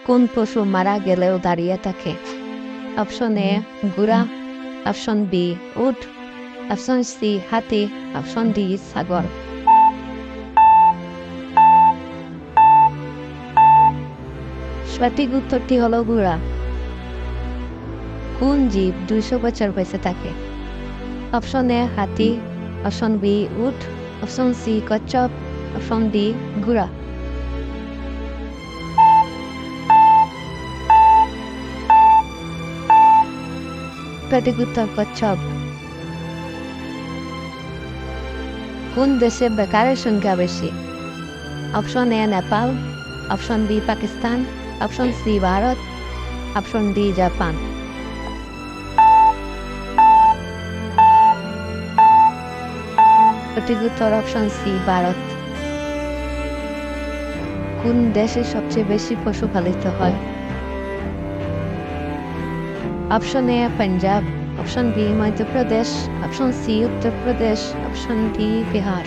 কোন পশু মারা গেলেও দাঁড়িয়ে থাকে? অপশন এ ঘোড়া, অপশন বি উট, অপশন সি হাতি, অপশন ডি ছাগল। সঠিক উত্তরটি হলো ঘোড়া। কোন জীব 200 বছর বেঁচে থাকে? অপশন এ হাতি, অপশন বি উট, অপশন সি কচ্ছপ, অপশন ডি ঘোড়া। সঠিক উত্তর কচ্ছপ। কোন দেশে বেকারের সংখ্যা বেশি? Option A Nepal, option B Pakistan, option C Bharat, option D Japan. সঠিক উত্তর অপশন সি ভারত। কোন দেশে সবচেয়ে বেশি পশুপালিত হয়? Option A Punjab, option B Madhya Pradesh, option C Uttar Pradesh, option D Bihar.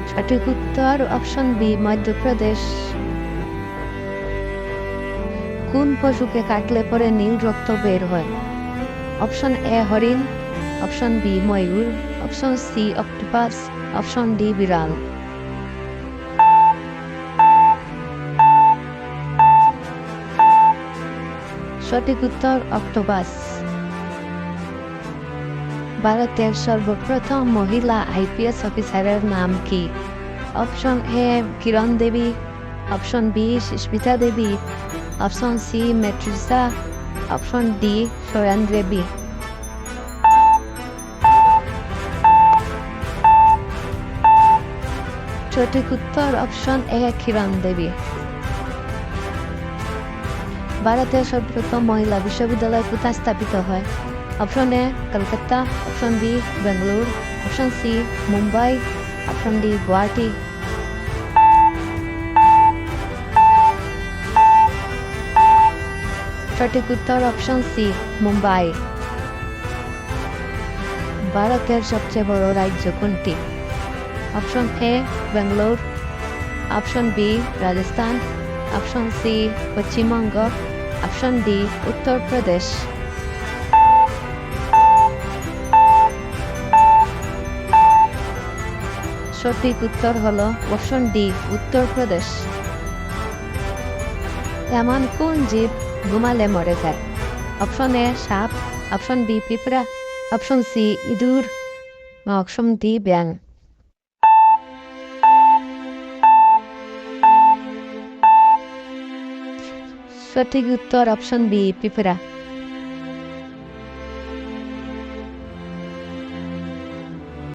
সঠিক উত্তর অপশন বি মধ্যপ্রদেশ। কোন পশুকে কাটলে পরে নীল রক্ত বের হয়? অপশন এ হরিণ, অপশন বি ময়ূর, option C octopus, option D বিড়াল। সঠিক উত্তর অক্টোপাস। ভারতের সর্বপ্রথম মহিলা আইপিএস অফিসারের নাম কি? Option A Kiran Devi, option B Sushmita Devi, option C মেট্রিসা, অপশন ডি সোয়ান দেবী। সঠিক উত্তর অপশন এ কিরণ দেবী। ভারতের সর্বপ্রথম মহিলা বিশ্ববিদ্যালয় কোথায় স্থাপিত হয়? Option A Kolkata, option B Bengaluru, option C Mumbai, option D Guwahati. সঠিক উত্তর অপশন সি মুম্বাই। ভারতের সবচেয়ে বড় রাজ্য কোনটি? Option A Bengaluru, option B Rajasthan, option C Paschimbanga, option D Uttar Pradesh. সঠিক উত্তর হলো অপশন ডি উত্তরপ্রদেশ। এমন কোন জীব ঘুমালে মরে যায়? অপশন এ সাপ, অপশন বি পিঁপড়া, অপশন সি ইঁদুর, অপশন ডি ব্যাঙ। সঠিক উত্তর অপশন বি পিঁপড়া।